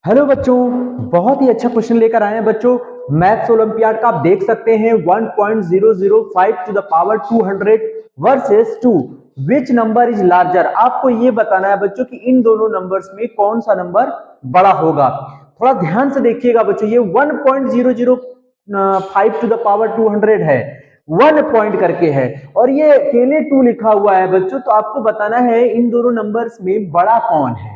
Hello बच्चों, बहुत ही अच्छा क्वेश्चन लेकर आए हैं बच्चों। मैथ्स ओलंपियाड का आप देख सकते हैं 1.005 to the power 200 versus 2 which number is larger. आपको ये बताना है बच्चों कि इन दोनों नंबर्स में कौन सा नंबर बड़ा होगा। थोड़ा ध्यान से देखिएगा बच्चों, ये 1.005 टू द पावर 200 है, 1 पॉइंट करके है और ये अकेले 2 लिखा हुआ है बच्चों। तो आपको बताना है इन दोनों नंबर्स में बड़ा कौन है।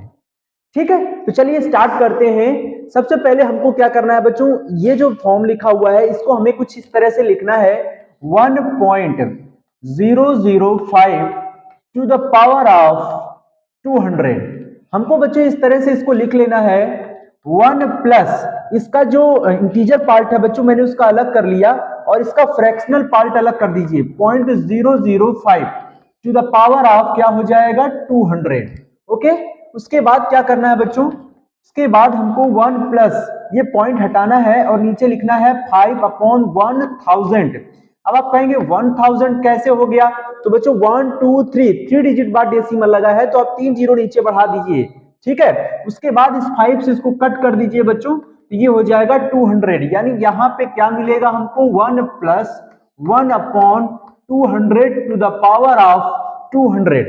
ठीक है, तो चलिए स्टार्ट करते हैं। सबसे पहले हमको क्या करना है बच्चों, ये जो फॉर्म लिखा हुआ है इसको हमें कुछ इस तरह से लिखना है 1.005 टू द पावर ऑफ 200। हमको बच्चों इस तरह से इसको लिख लेना है 1 प्लस इसका जो इंटीजर पार्ट है बच्चों मैंने उसका अलग कर लिया और इसका फ्रैक्शनल पार्ट अलग कर दीजिए। 0.005 टू द पावर ऑफ क्या हो जाएगा 200। ओके, उसके बाद क्या करना है बच्चों, उसके बाद हमको 1 प्लस ये पॉइंट हटाना है और नीचे लिखना है 5/1000। अब आप कहेंगे 1000 कैसे हो गया, तो बच्चों 1 2 3 डिजिट बाद डेसिमल लगा है तो आप 3 जीरो नीचे बढ़ा दीजिए। ठीक है, उसके बाद इस 5 से इसको कट कर दीजिए बच्चों, तो ये हो जाएगा 200। यानी यहाँ पे क्या मिलेगा हमको 1 plus 1/200 to the power of 200।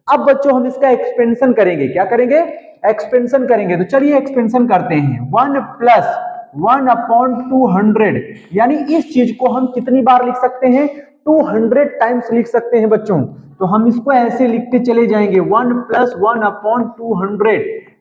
अब बच्चों हम इसका एक्सपेंशन करेंगे, क्या करेंगे, एक्सपेंशन करेंगे। तो चलिए एक्सपेंशन करते हैं 1 प्लस 1/200। यानी इस चीज को हम कितनी बार लिख सकते हैं, 200 टाइम्स लिख सकते हैं बच्चों। तो हम इसको ऐसे लिखते चले जाएंगे 1 plus 1/200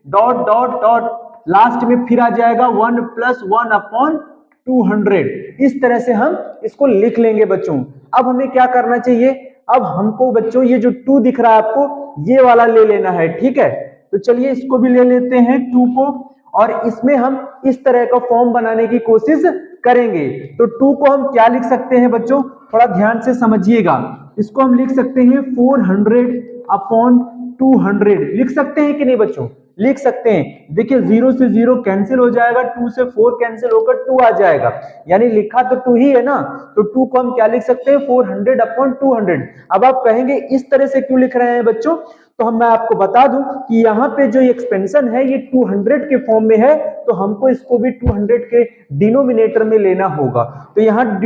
dot dot dot, last में फिर आ जाएगा 1 प्लस 1/200। इस तरह से हम इसको लिख लेंगे बच्चों। अब हमें क्या करना चाहिए, अब हमको बच्चों ये जो 2 दिख रहा है आपको ये वाला ले लेना है। ठीक है, तो चलिए इसको भी ले लेते हैं 2 को और इसमें हम इस तरह का फॉर्म बनाने की कोशिश करेंगे। तो 2 को हम क्या लिख सकते हैं बच्चों, थोड़ा ध्यान से समझिएगा। इसको हम लिख सकते हैं 400/200। लिख सकते हैं कि नहीं बच्चों, लिख सकते हैं। देखिए 0 से 0 कैंसिल हो जाएगा, 2 से 4 कैंसिल होकर 2 आ जाएगा, यानी लिखा तो 2 ही है ना। तो 2 को हम क्या लिख सकते हैं 400/200। अब आप कहेंगे इस तरह से क्यों लिख रहे हैं बच्चों, तो मैं आपको बता दूं कि यहाँ पे जो एक्सपेंशन है ये 200 के फॉर्म में है, तो हमको इसको भी 200 के डिनोमिनेटर में लेना होगा। तो यहाँ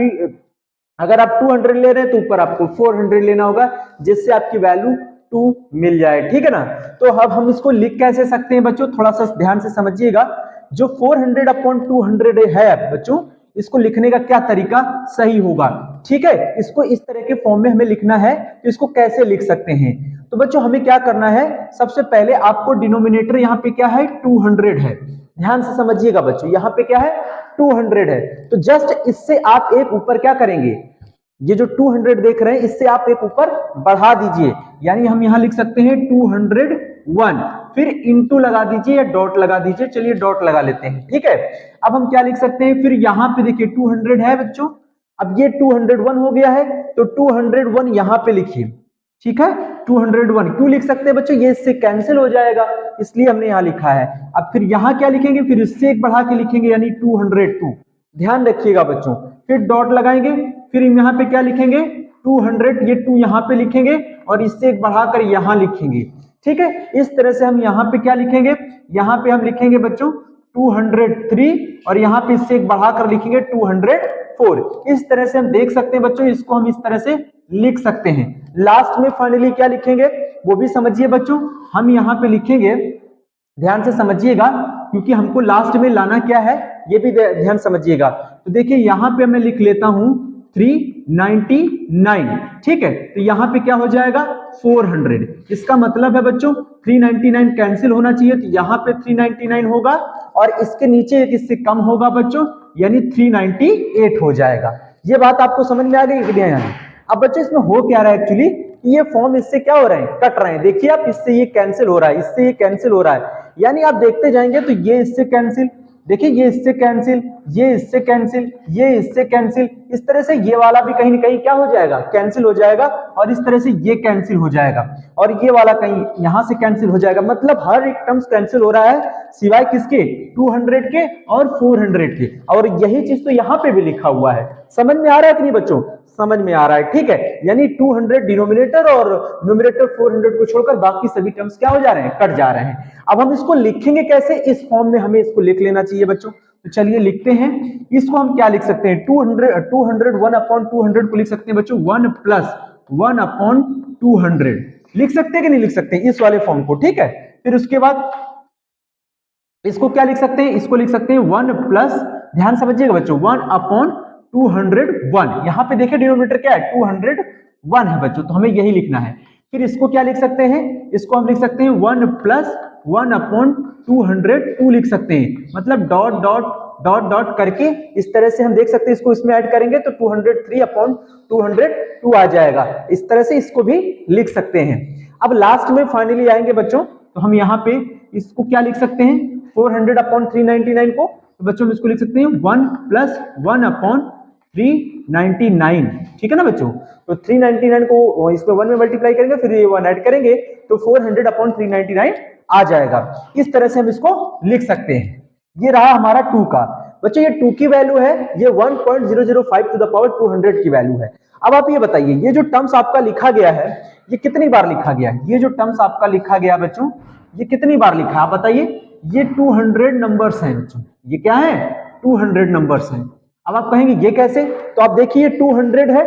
अगर आप 200 ले रहे हैं तो ऊपर आपको 400 लेना होगा, जिससे आपकी वैल्यू 2 मिल जाए। ठीक है ना। तो अब हम इसको लिख कैसे सकते हैं बच्चों, थोड़ा सा ध्यान से समझिएगा। जो 400/200 है बच्चों, इसको लिखने का क्या तरीका सही होगा। ठीक है, इसको इस तरह के फॉर्म में हमें लिखना है। तो इसको कैसे लिख सकते हैं, तो बच्चों हमें क्या करना है, सबसे पहले आपको डिनोमिनेटर यहाँ पे क्या है 200 है। ध्यान से समझिएगा बच्चों, यहाँ पे क्या है 200 है। तो जस्ट इससे आप एक ऊपर क्या करेंगे, ये जो 200 देख रहे हैं इससे आप एक ऊपर बढ़ा दीजिए। यानी हम यहां लिख सकते हैं 201, फिर इंटू लगा दीजिए या डॉट लगा दीजिए। चलिए डॉट लगा लेते हैं। ठीक है, अब हम क्या लिख सकते हैं, फिर यहां पे देखिए 200 है बच्चों, अब ये 201 हो गया है तो 201 यहां पे लिखिए। ठीक है, 201 क्यों लिख सकते हैं बच्चों, ये इससे कैंसिल हो जाएगा इसलिए हमने यहां लिखा है। अब फिर यहां क्या लिखेंगे, फिर इससे एक बढ़ा के लिखेंगे यानी 202। ध्यान रखिएगा बच्चों, फिर डॉट लगाएंगे, फिर यहाँ पे क्या लिखेंगे 200, ये 2 यहाँ पे लिखेंगे और इससे एक बढ़ाकर यहाँ लिखेंगे। ठीक है, इस तरह से हम यहाँ पे क्या लिखेंगे, यहाँ पे हम लिखेंगे बच्चों 203 और यहाँ पे इससे एक बढ़ाकर लिखेंगे 204। इस तरह से हम देख सकते हैं बच्चों, इसको हम इस तरह से लिख सकते हैं। लास्ट में फाइनली क्या लिखेंगे वो भी समझिए बच्चों, हम यहाँ पे लिखेंगे, ध्यान से समझिएगा क्योंकि हमको लास्ट में लाना क्या है ये भी ध्यान समझिएगा। तो देखिए यहाँ पे मैं लिख लेता हूं 399। ठीक है, तो यहाँ पे क्या हो जाएगा 400। इसका मतलब है बच्चों 399 कैंसिल होना चाहिए, तो यहाँ पे 399 होगा और इसके नीचे एक इससे कम होगा बच्चों, यानी 398 हो जाएगा। ये बात आपको समझ में आ गई कि नहीं। अब बच्चों इसमें हो क्या रहा है एक्चुअली, ये फॉर्म इससे क्या हो रहे हैं कट रहे हैं। देखिए आप, इससे ये कैंसिल हो रहा है, इससे ये कैंसिल हो रहा है, यानी आप देखते जाएंगे तो ये इससे कैंसिल, देखिए ये इससे कैंसिल, ये इससे कैंसिल, ये इससे कैंसिल, इस तरह से ये वाला भी कहीं ना कहीं क्या हो जाएगा कैंसिल हो जाएगा और इस तरह से ये कैंसिल हो जाएगा और ये वाला कहीं यहां से कैंसिल हो जाएगा। मतलब हर एक टर्म्स कैंसिल हो रहा है सिवाय किसके 200 के और 400 के। और यही चीज तो यहाँ पे भी लिखा हुआ है। समझ में आ रहा है कि नहीं बच्चों, समझ में आ रहा है, ठीक है। यानी 200 डिनोमिनेटर और न्यूमरेटर 400 को छोड़कर बाकी सभी टर्म्स क्या हो जा रहे हैं, कट जा रहे हैं। अब हम इसको लिखेंगे कैसे, इस फॉर्म में हमें इसको लिख लेना चाहिए बच्चों। तो चलिए लिखते हैं, इसको हम क्या लिख सकते हैं, 200 1 अपॉन 200 को लिख सकते हैं बच्चों 1 प्लस 1 अपॉन 200, लिख सकते हैं कि नहीं लिख सकते हैं, इस वाले फॉर्म को, ठीक है। फिर उसके बाद इसको क्या लिख सकते हैं, इसको लिख सकते हैं 1 प्लस, ध्यान समझिएगा बच्चों, 1 अपॉन 201। यहां पे देखिए डिनोमिनेटर क्या है, 201 है बच्चों, तो हमें यही लिखना है। फिर इसको क्या लिख सकते हैं, इसको हम लिख सकते हैं 1 प्लस 1 अपॉन 202 लिख सकते हैं, मतलब डॉट डॉट डॉट डॉट करके इस तरह से हम देख सकते हैं, इसको इसमें ऐड करेंगे तो 203 अपॉन 202 आ जाएगा। इस तरह से इसको भी लिख सकते हैं। अब लास्ट में फाइनली आएंगे बच्चों, तो हम यहाँ पे इसको क्या लिख सकते हैं, 400 अपॉन 399 को, तो बच्चों हम इसको लिख सकते हैं 1 प्लस 1 अपॉन 399, ठीक है ना बच्चों। तो 399 को इसमें 1 में मल्टीप्लाई करेंगे, फिर ये 1 ऐड करेंगे तो 400 अपॉन 399 आ जाएगा। इस तरह से हम इसको लिख सकते हैं। ये रहा हमारा 2 का। बच्चों ये 2 की वैल्यू है, ये 1.005 टू द पावर 200 की वैल्यू है। अब आप ये बताइए, ये जो टर्म्स आपका लिखा गया है, ये कितनी बार लिखा गया है, ये जो टर्म्स आपका लिखा गया बच्चों, ये कितनी बार लिखा है आप बताइए। ये 200 नंबर्स हैं बच्चों, ये क्या है, 200 नंबर्स हैं। अब आप कहेंगे ये कैसे, तो आप देखिए 200 है,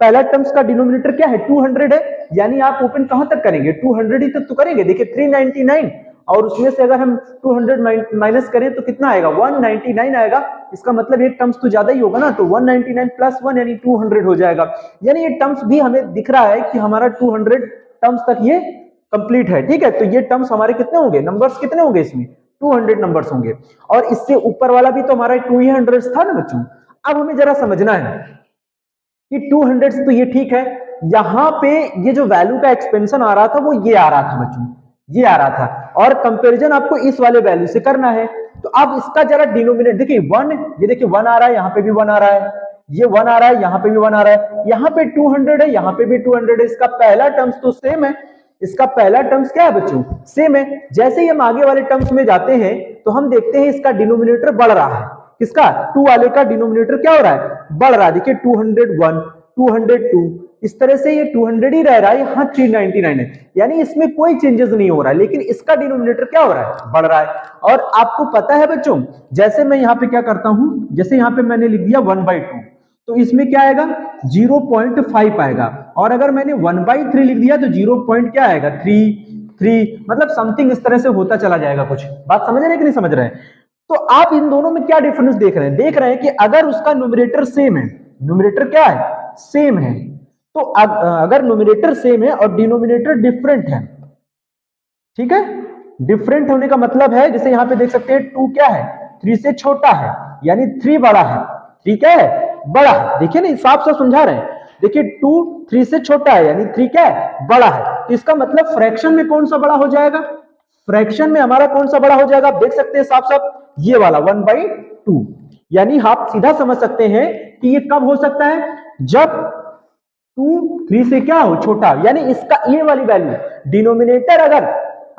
पहला टर्म्स का डिनोमिनेटर क्या है, 200 है, यानी आप ओपन कहां तक करेंगे, 200 ही तक तो करेंगे। देखिए 399 और उसमें से अगर हम 200 माइनस करें तो कितना आएगा, 199 आएगा। इसका मतलब ये टर्म्स तो ज्यादा ही होगा ना, तो 199 प्लस 1 यानी 200 हो जाएगा। यानी ये टर्म्स भी हमें दिख रहा है कि हमारा 200 टर्म्स तक ये कंप्लीट है, ठीक है। तो ये टर्म्स हमारे कितने होंगे, नंबर्स कितने होंगे इसमें, 200 नंबर्स होंगे। और इससे ऊपर वाला भी तो हमारा 200 था ना बच्चों। अब हमें जरा समझना है कि 200 से तो ये ठीक है, यहां पे ये जो वैल्यू का एक्सपेंशन आ रहा था वो ये आ रहा था बच्चों, ये आ रहा था, और कंपैरिजन आपको इस वाले वैल्यू से करना है। तो अब इसका जरा डिनोमिनेटर देखिए 1, ये देखिए 1 आ रहा है, यहां पे भी 1 आ रहा है, ये 1 आ रहा है, यहां पे भी 1 आ रहा है, यहां पे 200 है, यहां पे भी 200 है। इसका पहला टर्म्स तो सेम है, इसका पहला टर्म्स क्या है बच्चों, सेम है। जैसे ही हम आगे वाले टर्म्स में जाते हैं तो हम देखते हैं इसका डिनोमिनेटर बढ़ रहा है, किसका, 2 वाले का डिनोमिनेटर क्या हो रहा है, बढ़ रहा है। देखिए 201 202 इस तरह से ये 200 ही रह रहा है, यहाँ 399 है, यानी इसमें कोई चेंजेस नहीं हो रहा है, लेकिन इसका डिनोमिनेटर क्या हो रहा है, बढ़ रहा है। और आपको पता है बच्चों, जैसे मैं यहाँ पे क्या करता हूं, जैसे यहाँ पे मैंने लिख दिया 1/2, तो इसमें क्या आएगा 0.5 आएगा, और अगर मैंने 1/3 लिख दिया तो 0. क्या आएगा 3, मतलब समथिंग इस तरह से होता चला जाएगा। कुछ बात समझ रहे हैं कि नहीं समझ रहे हैं। तो आप इन दोनों में क्या डिफरेंस देख रहे हैं, देख रहे हैं कि अगर उसका न्यूमरेटर सेम है, न्यूमरेटर क्या है, सेम है, तो अगर न्यूमरेटर सेम है और डिनोमिनेटर डिफरेंट है, ठीक है, डिफरेंट होने का मतलब है, जैसे यहां पे देख सकते हैं 2 क्या है, 3 से छोटा है, यानी 3 बड़ा है, 3 क्या है, बड़ा है। देखिए ना, साफ साफ समझा रहे हैं, देखिए 2 3 से छोटा है, यानी 3 क्या है, बड़ा है। तो इसका मतलब फ्रैक्शन में कौन सा बड़ा हो जाएगा, फ्रैक्शन में हमारा कौन सा बड़ा हो जाएगा, आप देख सकते हैं साफ साफ, ये वाला 1/2। यानी आप सीधा समझ सकते हैं कि ये कब हो सकता है, जब 2 3 से क्या हो, छोटा, यानी इसका ये वाली वैल्यू, डिनोमिनेटर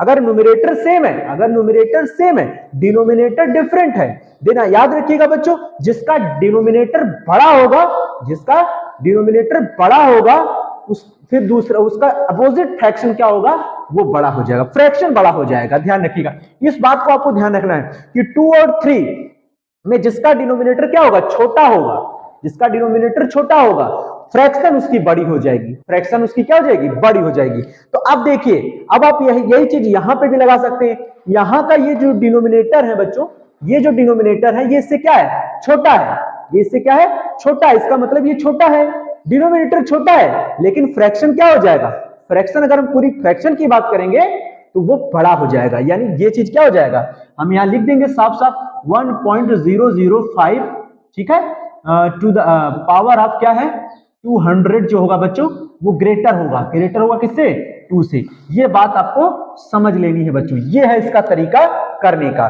अगर न्यूमरेटर सेम है, अगर न्यूमरेटर सेम है, डिनोमिनेटर डिफरेंट है, देना याद रखिएगा बच्चों, जिसका डिनोमिनेटर बड़ा होगा, जिसका डिनोमिनेटर बड़ा होगा, फिर दूसरा उसका अपोजिट फ्रैक्शन क्या होगा, वो बड़ा हो जाएगा, फ्रैक्शन बड़ा हो जाएगा। ध्यान रखिएगा, इस बात को आपको ध्यान रखना है कि 2 और 3 में जिसका डिनोमिनेटर क्या होगा, छोटा होगा, जिसका डिनोमिनेटर छोटा होगा, फ्रैक्शन उसकी बड़ी हो जाएगी, फ्रैक्शन उसकी क्या हो जाएगी, बड़ी हो जाएगी। तो अब देखिए, अब आप यही चीज यहां पे भी लगा सकते हैं। यहां का ये जो डिनोमिनेटर है बच्चों, ये जो डिनोमिनेटर है, ये इससे क्या है, छोटा है, ये इससे क्या है, छोटा है। इसका मतलब ये छोटा है, डिनोमिनेटर छोटा है, लेकिन फ्रैक्शन क्या हो जाएगा, फ्रैक्शन अगर हम पूरी फ्रैक्शन की बात करेंगे तो वो बड़ा हो जाएगा, यानी ये चीज क्या हो जाएगा, हम यहां लिख देंगे साफ साफ 1.005, ठीक है, टू द पावर ऑफ क्या है 200 जो होगा बच्चों, वो ग्रेटर होगा किससे, 2 से। ये बात आपको समझ लेनी है बच्चों, ये है इसका तरीका करने का।